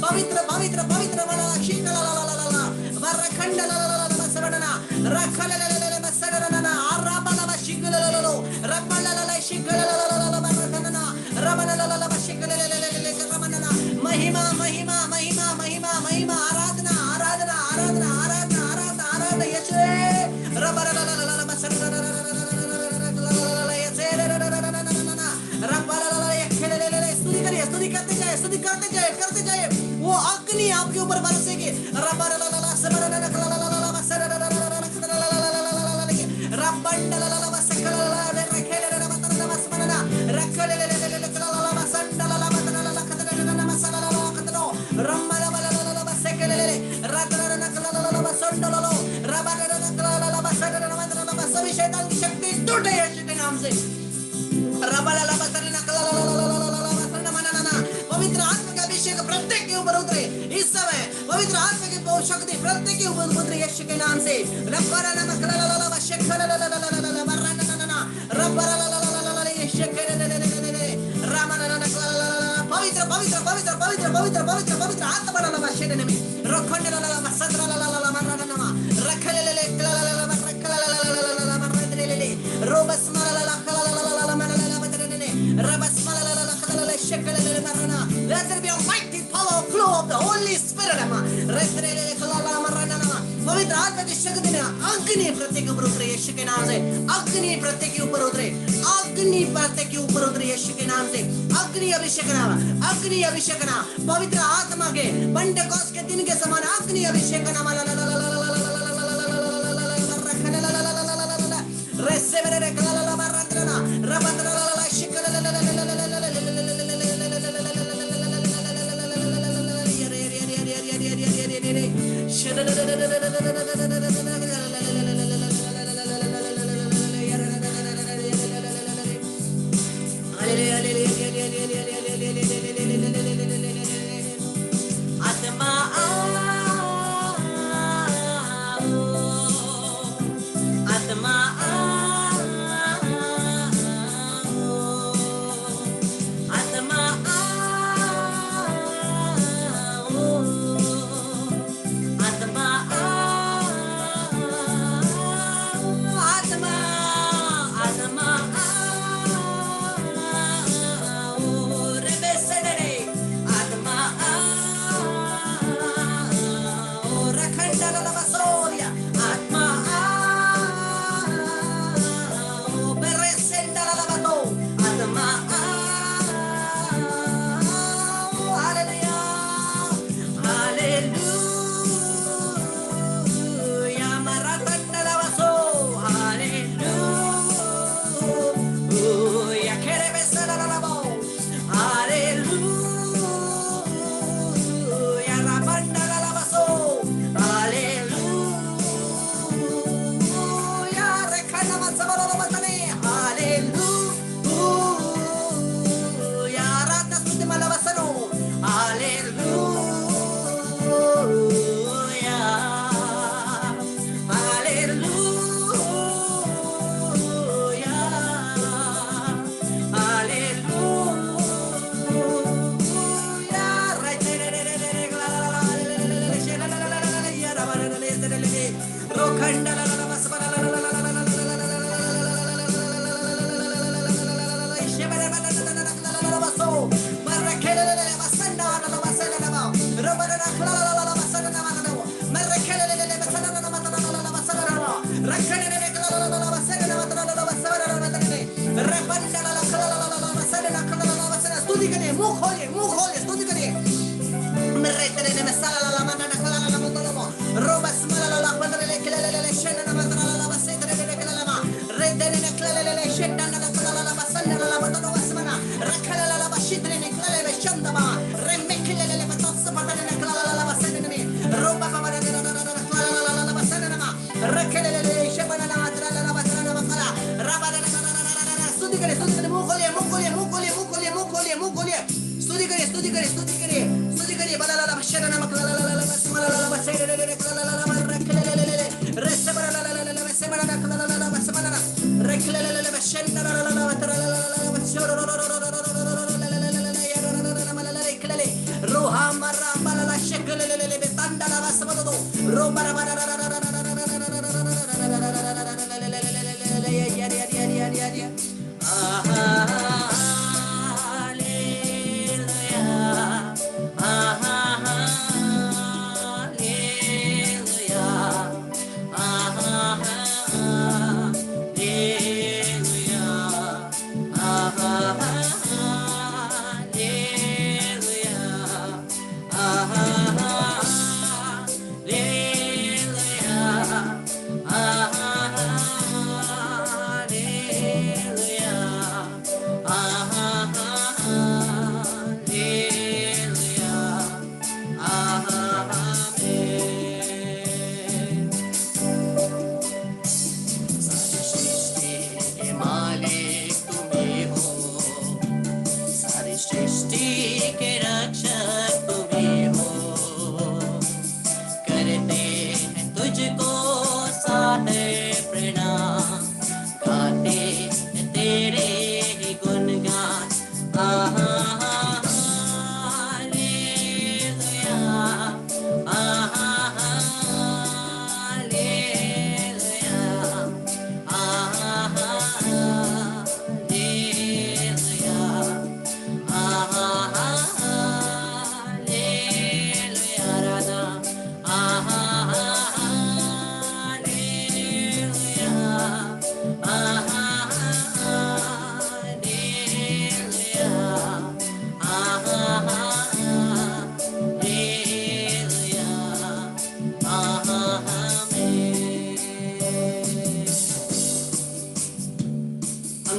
पवित्र पवित्र पवित्र महिमा महिमा महिमा महिमा महिमा आराधना आराधना आराधना आराधना आराधना आराधना यीशुवे स्तुति करते जाए वो अग्नि आपके ऊपर बरसेगी सभी शैतान की शक्ति टूटे यीशु के नाम से। पवित्र आत्मा का अभिषेक प्रत्येक के ऊपर उतरे इस समय। पवित्र आत्मा की शक्ति प्रत्येक के ऊपर उतरे यीशु के नाम से। पवित्र पवित्र पवित्र पवित्र पवित्र पवित्र पवित्र आत्मा let there be a mighty power flow of the Holy Spirit. पवित्र आत्मा की शक्ति ने अग्नि प्रत्येक ऊपर उतरे यीशु के नाम से। अग्नि प्रत्येक के ऊपर उतरे, अग्नि प्रत्येक के ऊपर उतरे यीशु के नाम से। अग्नि अभिषेक नाम, अग्नि अभिषेक नाम, पवित्र आत्मा के पेंटेकोस्ट के दिन के समान अग्नि अभिषेक नाम। स्तुति करिए, मुंह खोलिए, मुंह खोलिए, स्तुति करिए।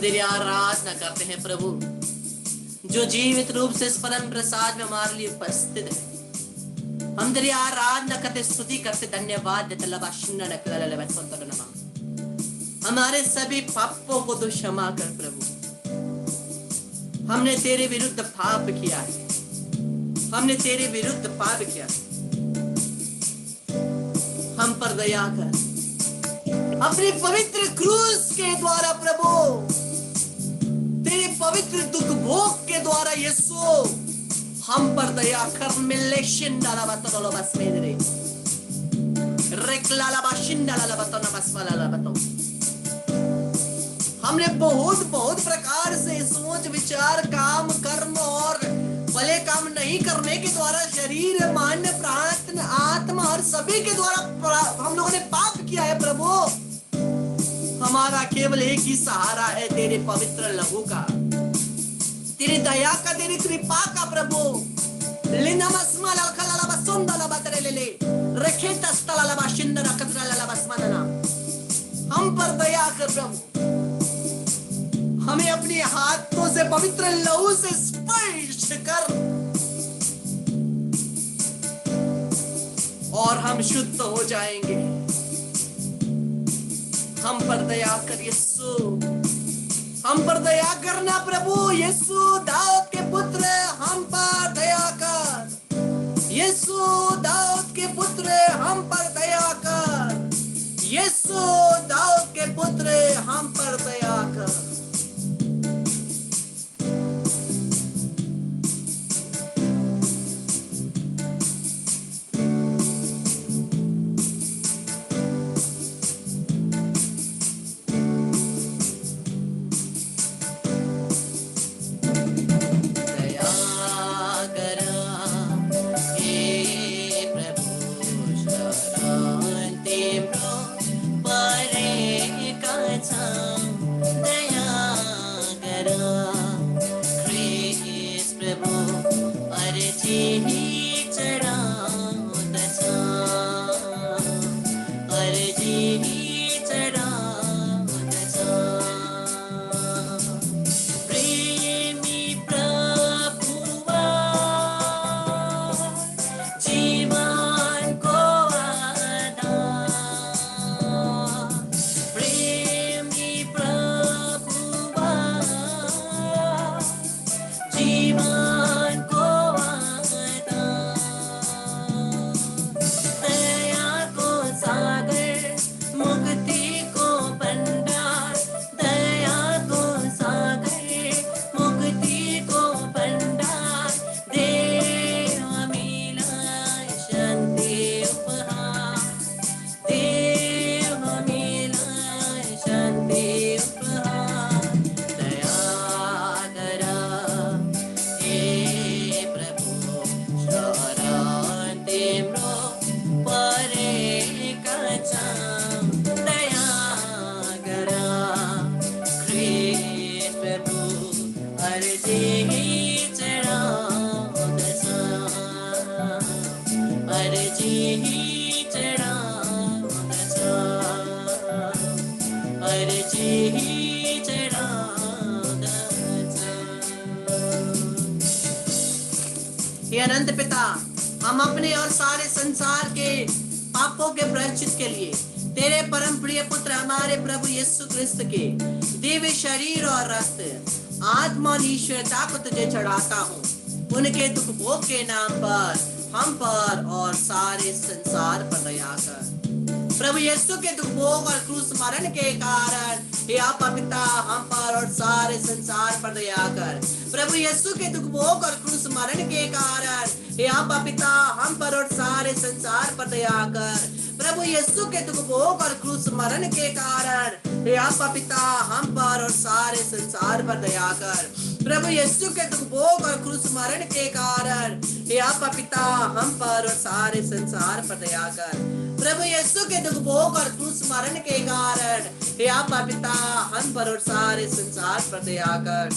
तेरी आराधना करते हैं प्रभु, जो जीवित रूप से इस परम प्रसाद में हमारे लिए उपस्थित है। हम तेरी आराधना करते, स्तुति करते, धन्यवाद देते। हमारे सभी पापों को तो क्षमा कर प्रभु, हमने तेरे विरुद्ध पाप किया है, हमने तेरे विरुद्ध पाप किया। हम पर दया कर, अपनी पवित्र क्रूस के द्वारा प्रभु, तेरे पवित्र दुख भोग के द्वारा यीशु हम पर दया कर। हमने बहुत प्रकार से सोच विचार, काम, कर्म और भले काम नहीं करने के द्वारा शरीर, मन, प्राण, आत्मा और सभी के द्वारा हम लोगों ने पाप किया है प्रभु। हमारा केवल एक ही सहारा है तेरे पवित्र लहू का, तेरी दया का, तेरी कृपा का प्रभु। हम पर दया कर प्रभु, हमें अपने हाथों से पवित्र लहू से स्पर्श कर और हम शुद्ध हो जाएंगे। हम पर दया कर यीशु, हम पर दया करना प्रभु। यीशु दाऊद के पुत्र, हम पर दया कर। यीशु दाऊद के पुत्र, हम पर दया कर। यीशु दाऊद के पुत्र, हम पर दया कर। हे अनंत पिता, हम अपने और सारे संसार के पापों के प्रायश्चित के लिए तेरे परम प्रिय पुत्र हमारे प्रभु यीशु क्रिस्त के दिव्य शरीर और रक्त, आत्मा और ईश्वरता को तुझे चढ़ाता हूँ। उनके दुख भोग के नाम पर हम पर और सारे संसार पर दया कर। प्रभु यीशु के दुख भोग और क्रूस मरण के कारण हे आपा पिता हम पर और सारे संसार पर दया कर। प्रभु यीशु के दुख भोग और क्रूस मरण के कारण हे आपा पिता हम पर और सारे संसार पर दया कर। प्रभु यीशु के दुख भोग और क्रूस मरण के कारण हे आपा पिता हम पर और सारे संसार पर दया कर। प्रभु यीशु के दुख भोग और क्रूस मरण के कारण हे आपा पिता हम पर और सारे संसार पर दया कर। प्रभु यीशु के दुख भोग और क्रूस मरण के कारण हे आपा पिता हम पर और सारे संसार पर दया कर।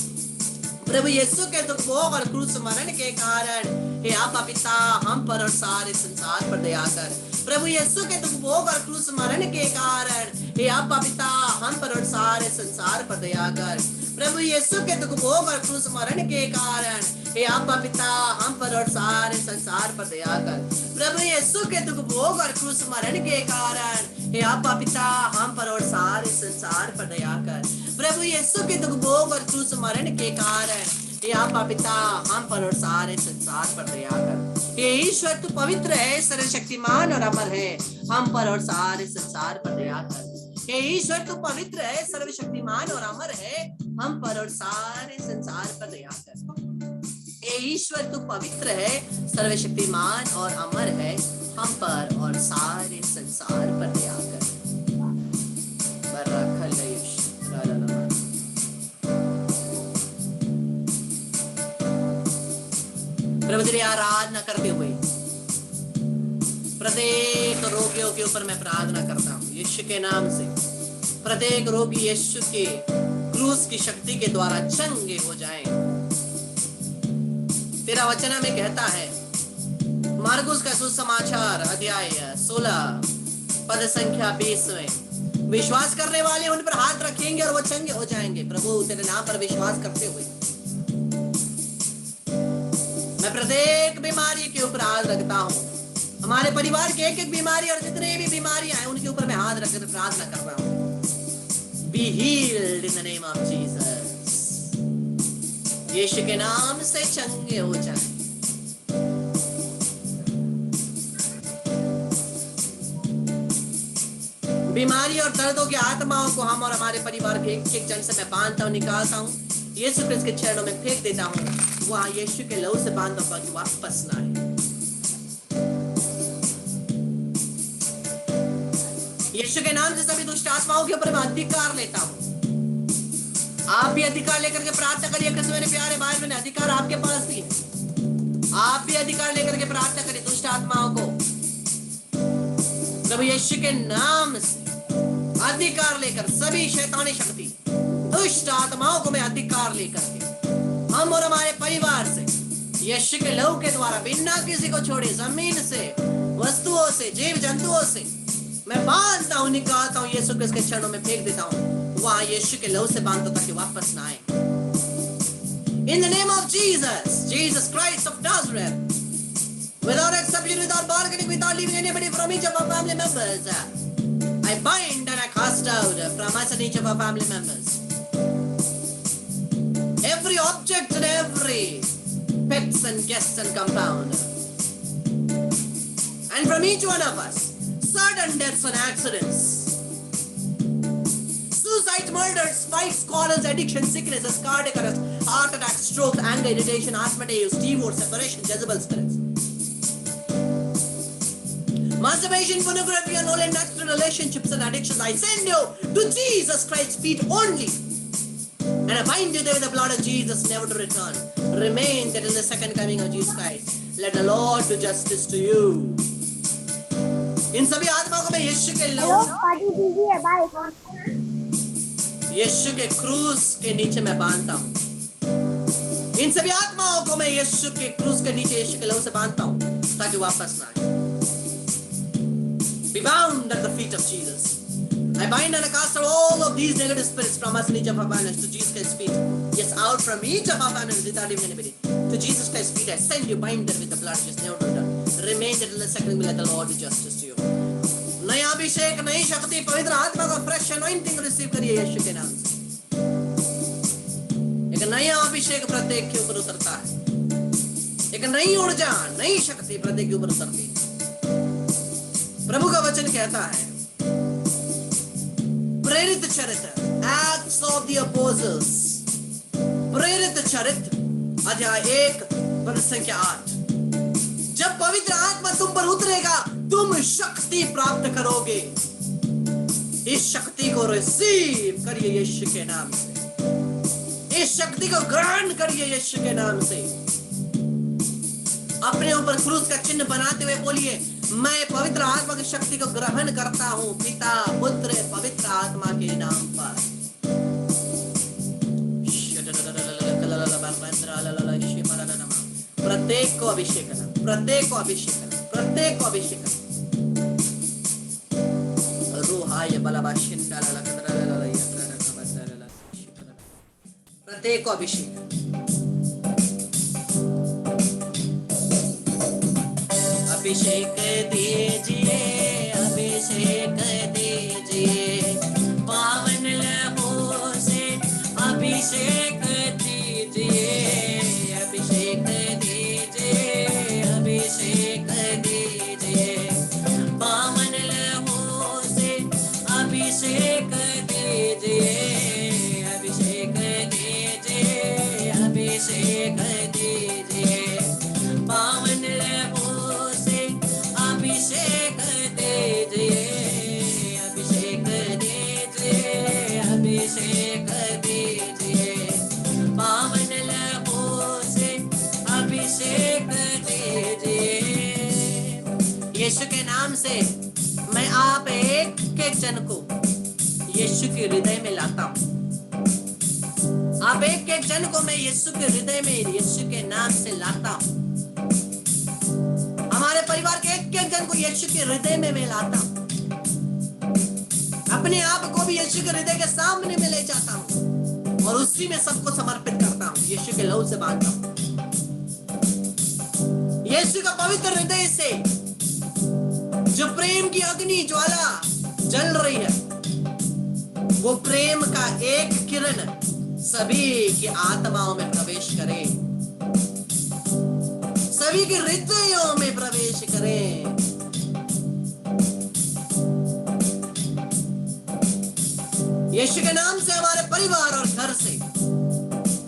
प्रभु यीशु के दुख भोग और क्रूस मरण के कारण हे आपा पिता हम पर और सारे संसार पर दया कर। प्रभु यीशु के दुख भोग और क्रूस मरण के कारण हे अब्बा पिता हम पर और सारे संसार पर दया कर। प्रभु यीशु के दुख भोग और क्रूस मरण के कारण हे अब्बा पिता हम पर और सारे संसार पर दया कर। प्रभु यीशु के दुख भोग और क्रूस मरण के कारण हे अब्बा पिता हम पर और सारे संसार पर दया कर। प्रभु यीशु के दुख भोग और क्रूस मरण के कारण हे अब्बा पिता हम पर और सारे संसार पर दया कर। हे ईश्वर तू पवित्र है, सर्वशक्तिमान और अमर है, हम पर और सारे संसार पर दया कर। हे ईश्वर तू पवित्र है, सर्वशक्तिमान और अमर है, हम पर और सारे संसार पर दया कर। हे ईश्वर तू पवित्र है, सर्वशक्तिमान और अमर है, हम पर और सारे संसार पर दया कर। प्रभु तेरी आराधना करते हुए प्रत्येक रोगियों के ऊपर मैं प्रार्थना करता हूँ यीशु के नाम से। प्रत्येक रोगी यीशु के क्रूस की शक्ति के द्वारा चंगे हो जाएं। तेरा वचन में कहता है मार्कुस का सुसमाचार अध्याय 16 पद संख्या 20 में विश्वास करने वाले उन पर हाथ रखेंगे और वो चंगे हो जाएंगे। प्रभु तेरे नाम पर विश्वास करते हुए मैं प्रत्येक बीमारी के ऊपर हाथ रखता हूँ। हमारे परिवार की एक एक बीमारी और जितने भी बीमारियां हैं उनके ऊपर मैं हाथ रखकर प्रार्थना कर रहा हूँ। Be healed in the name of Jesus। यीशु के नाम से चंगे हो जाए। बीमारी और दर्दों की आत्माओं को हम और हमारे परिवार के एक एक जन से मैं बांधता हूँ, निकालता हूँ, यीशु क्रिस्त के चरणों में फेंक देता हूँ। वहां यीशु के लहू से बांधता हूँ कि वापस ना आए। यीशु के नाम से सभी दुष्ट आत्माओं के ऊपर मैं अधिकार लेता हूँ। आप भी अधिकार लेकर के प्रार्थना करिए। कृष्ण मेरे प्यारे भाई बहन, अधिकार आपके पास भी है। आप भी अधिकार लेकर के प्रार्थना करिए दुष्ट आत्माओं को प्रभु यीशु के नाम से अधिकार लेकर सभी शैतानी शक्ति दुष्ट आत्माओं को मैं अधिकार लेकर के हम और हमारे परिवार से यीशु के लहू के द्वारा बिना किसी को छोड़े जमीन से, वस्तुओं से, जीव जंतुओं से मैं बांधता हूँ, निकालता हूँ, यीशु क्रिस्त के चरणों में फेंक देता हूँ। वहां यीशु के लहू से बांधता ताकि वापस ना आए। In the name of Jesus, Jesus Christ of Nazareth, without exception, without bargaining, without leaving anybody from each of our family members, I bind and I cast out from us and each of our family members every object and every pets and guests and compound, and from each one of us sudden deaths and accidents, suicide, murders, fights, quarrels, addiction, sicknesses, cardiac arrest, heart attacks, strokes, anger, irritation, asthmatic, divorce, separation, Jezebel spirits, masturbation, pornography, and all unnatural relationships and addictions. I send you to Jesus Christ's feet only, and I bind you there with the blood of Jesus, never to return. Remain there in the second coming of Jesus Christ. Let the Lord do justice to you. इन सभी आत्माओं को मैं यीशु के लहू, यीशु के क्रूस के नीचे मैं बांधता हूँ। इन सभी आत्माओं को मैं यीशु के क्रूस के नीचे यीशु के लहू से बांधता हूँ ताकि वापस ना आए। Be bound at the feet of Jesus. I bind and I cast out all of these negative spirits from us in each of our families to Jesus Christ's feet. Yes, out from each of our families without leaving anybody. To Jesus Christ's feet I send you, bind them with the blood, just never return. Remain there till the second will let the Lord do justice to you. नया अभिषेक, नई शक्ति, पवित्र आत्मा का fresh anointing receive करिए यीशु के नाम से। एक नया अभिषेक प्रत्येक के ऊपर उतरता है। एक नई ऊर्जा, नई शक्ति प्रत्येक के ऊपर उतरती है। प्रभु का वचन कहता है प्रेरित चरित्र, Acts of the Apostles, प्रेरित चरित्र अध्याय 1 पद संख्या 8। जब पवित्र आत्मा तुम पर उतरेगा तुम शक्ति प्राप्त करोगे। इस शक्ति को रिसीव करिए यीशु के नाम से। इस शक्ति को ग्रहण करिए यीशु के नाम से। अपने ऊपर क्रूस का चिन्ह बनाते हुए बोलिए मैं पवित्र आत्मा की शक्ति को ग्रहण करता हूँ पिता, पुत्र, पवित्र आत्मा के नाम पर। प्रत्येक को अभिषेक करना, प्रत्येक को अभिषेक करना, प्रत्येक को अभिषेक करना। प्रत्येक को अभिषेक, अभिषेक दीजिए, अभिषेक दीजिए, पावन लहू से अभिषेक दीजिए, अभिषेक दीजिए, अभिषेक दीजिए, पावन लहू से अभिषेक दीजिए, अभिषेक दीजिए, अभिषेक दीजिए, पावन लहू से अभिषेक दीजिए, अभिषेक दीजिए, अभिषेक दीजिए, पावन लहू से अभिषेक दीजिए। यीशु के नाम से मैं आप एक एक जन को यीशु के हृदय में लाता हूं। आप एक एक जन को मैं यीशु के हृदय में यीशु के नाम से लाता हूं। हमारे परिवार के एक एक जन को यीशु के हृदय में मैं लाता हूं। अपने आप को भी यीशु के हृदय के सामने में ले जाता हूं और उसी में सबको समर्पित करता हूं। यीशु के लहू से बांधता हूं। यीशु का पवित्र हृदय से जो प्रेम की अग्नि ज्वाला जल रही है, वो प्रेम का एक किरण सभी की आत्माओं में प्रवेश करे, सभी के हृदयों में प्रवेश करे। यीशु के नाम से हमारे परिवार और घर से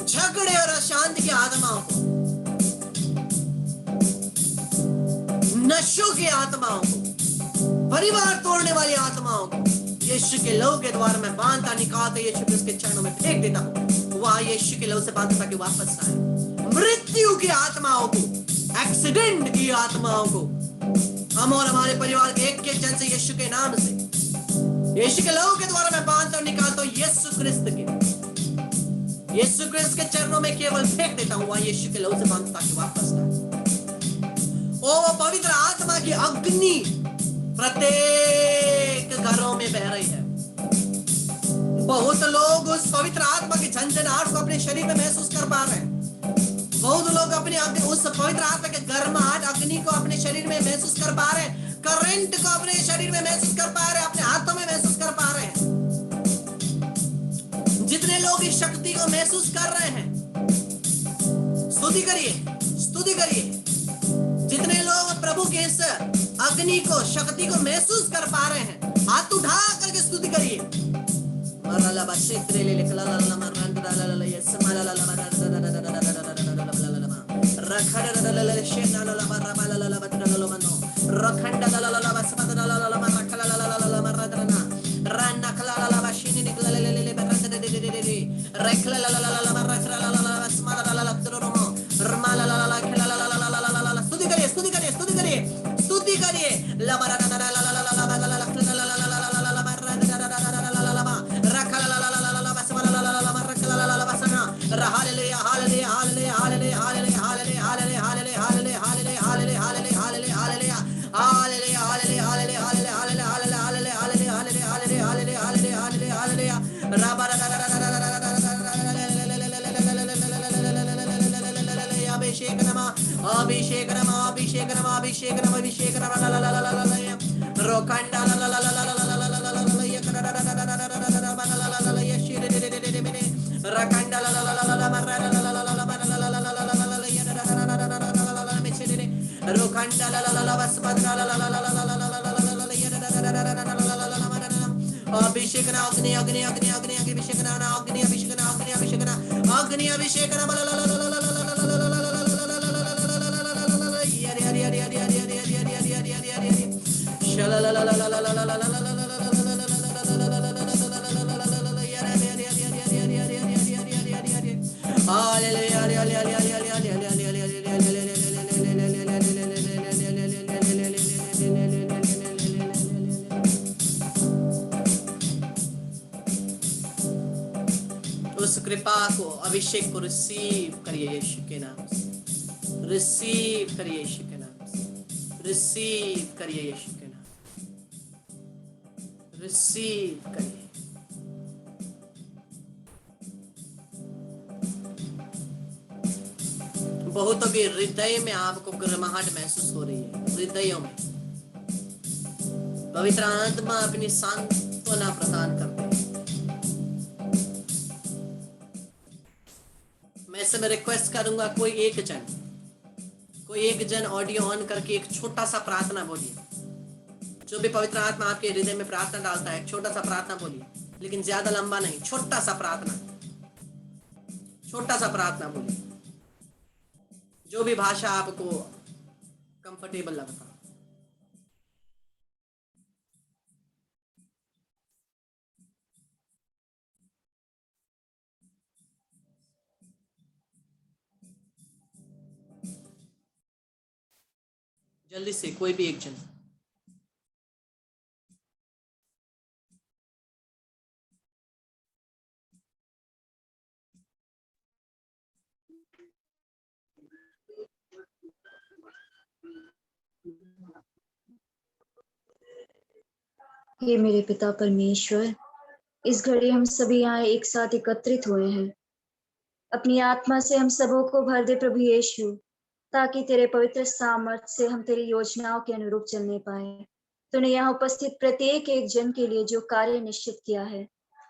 झगड़े और अशांति की आत्माओं को, नशों की आत्माओं को, परिवार तोड़ने वाली आत्माओं को यीशु के लहू के द्वारा मैं बांधता निकालता यीशु के चरणों में फेंक देता हूं। वह यीशु के लहू से बांधता ताकि वापस आए। मृत्यु की आत्माओं को, एक्सीडेंट की आत्माओं को हम और हमारे परिवार के एक एक जन से यीशु के नाम से, यीशु के लहू के द्वारा मैं बांधता और निकालता हूं। यीशु क्रिस्त के चरणों में केवल फेंक देता हूं। वह यीशु के लहू से बांधता ताकि वापस आए। ओ पवित्र आत्मा की अग्नि प्रत्येक घरों में बह रही है। बहुत लोग उस पवित्र आत्मा की झंझनाहट को अपने शरीर में महसूस कर पा रहे हैं। बहुत लोग अपने उस पवित्र आत्मा के गर्माहट अग्नि को अपने शरीर में महसूस कर पा रहे हैं। करंट को अपने शरीर में महसूस कर पा रहे हैं, अपने हाथों में महसूस कर पा रहे हैं। जितने लोग इस शक्ति को महसूस कर रहे हैं, स्तुति करिए, स्तुति करिए। जितने लोग प्रभु के इस अग्नि को, शक्ति को महसूस कर पा रहे हैं, हाथ उठा करके स्तुति करिए। स्तुति करिए, स्तुति करिए, स्तुति करिए। अभिषेक नमः, अभिषेक नमः, अभिषेक नमः, अभिषेक नमः, अभिषेक नमः। रोखंडा अभिषेक ना अग्नि अग्नि अग्नि अग्नि अभिषेक ना अग्नि अभिषेक ना अग्नि अभिषेक ना अग्नि अभिषेक ना उस कृपा को, अभिषेक को रिसीव करिए यीशु के नाम से। रिसीव करिए यीशु के नाम से। रिसीव करिए यीशु के नाम। रिसीव करिए। बहुतों के हृदय में आपको गर्माहट महसूस हो रही है, हृदयों में पवित्र आत्मा अपनी सांत्वना प्रदान करते हैं। मैं समय रिक्वेस्ट करूंगा, कोई एक जन ऑडियो ऑन करके एक छोटा सा प्रार्थना बोलिए। जो भी पवित्र आत्मा आपके हृदय में प्रार्थना डालता है, एक छोटा सा प्रार्थना बोलिए, लेकिन ज्यादा लंबा नहीं, छोटा सा प्रार्थना बोलिए, जो भी भाषा आपको कंफर्टेबल लगता है। जल्दी से कोई भी एक जन। हे मेरे पिता परमेश्वर, इस घड़ी हम सभी यहाँ एक साथ एकत्रित हुए हैं। अपनी आत्मा से हम सबों को भर दे प्रभु यीशु, ताकि तेरे पवित्र सामर्थ से हम तेरी योजनाओं के अनुरूप चलने पाए। तूने यहाँ उपस्थित प्रत्येक एक जन के लिए जो कार्य निश्चित किया है,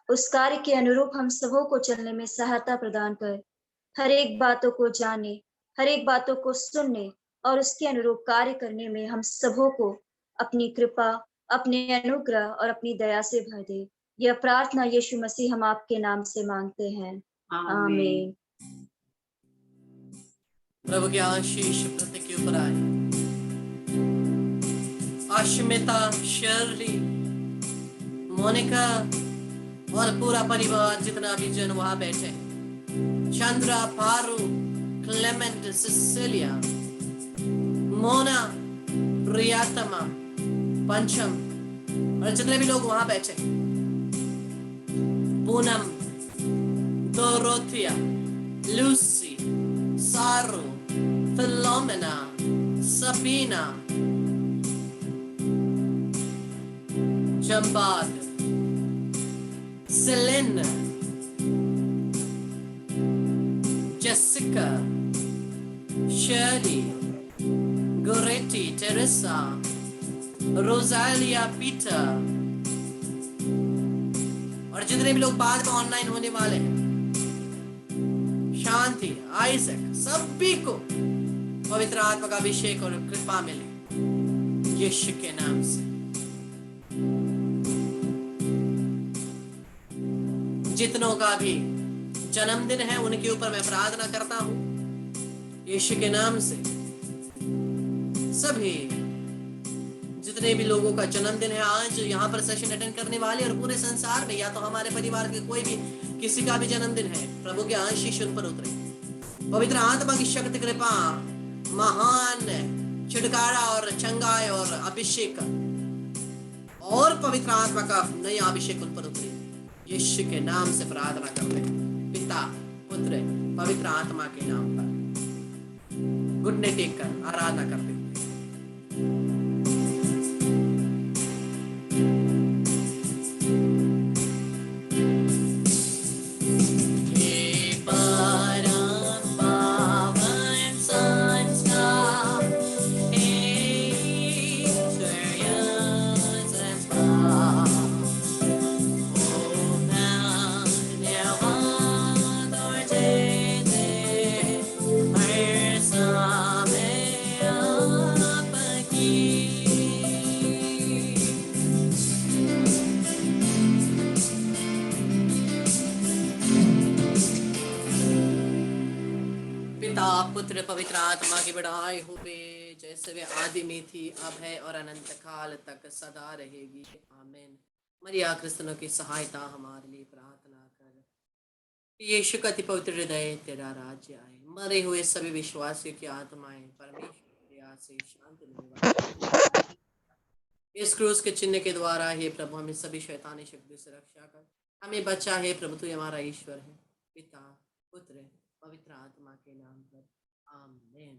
उस कार्य के अनुरूप हम सबों को चलने में सहायता प्रदान कर। हर एक बातों को जाने, हर एक बातों को सुनने और उसके अनुरूप कार्य करने में हम सबों को अपनी कृपा, अपने अनुग्रह और अपनी दया से भर दे। यह प्रार्थना यीशु मसीह हम आपके नाम से मांगते हैं, आमीन। प्रभु की आशीष प्रत्येक के ऊपर आए। अश्मिता, शर्ली, मोनिका और पूरा परिवार, जितना भी जन वहां बैठे, चंद्रा, पारू, क्लेमेंट, सिसिलिया, मोना, प्रियातमा, पंचम और जितने भी लोग वहां बैठे, Poonam, Dorothea, Lucy, Saru, Philomena, Sabina, Jambad, Celine, Jessica, Shirley, Goretti, Teresa, Rosalia, Peter और जितने भी लोग बाद में ऑनलाइन होने वाले हैं, शांति, आइजक, सभी को पवित्र आत्मा का अभिषेक और कृपा मिले यीशु के नाम से। जितनों का भी जन्मदिन है उनके ऊपर मैं प्रार्थना करता हूं यीशु के नाम से। सभी जितने भी लोगों का जन्मदिन है आज यहाँ पर सेशन अटेंड करने वाले और पूरे संसार में, या तो हमारे परिवार के कोई भी किसी का भी जन्मदिन है, प्रभु के आशीष उन पर उतरे। पवित्र आत्मा की शक्ति, कृपा, महान छुटकारा और चंगाई और अभिषेक और पवित्र आत्मा का नया अभिषेक उन पर उतरे यीशु के नाम से प्रार्थना करते हैं, पिता, पुत्र, पवित्र आत्मा के नाम पर। घुटने टेक कर आराधना करते हैं। पुत्र पवित्र आत्मा की बढ़ाई हो बे, जैसे वे आदि में थी, अब है और अनंत काल तक सदा रहेगी, आमीन। मरिया क्रिस्तनों की सहायता हमारे लिए प्रार्थना कर। यीशु का अति पवित्र हृदय तेरा राज्य आए, मरे हुए सभी विश्वासियों की आत्माएं परमेश्वर की दया से शांति मिले। इस क्रूस के चिन्ह के द्वारा हे प्रभु हमें सभी शैतानी शक्ति से रक्षा कर, हमें बचा है प्रभु, तू हमारा ईश्वर है, पिता, पुत्र, पवित्र आत्मा के नाम पर, आमीन।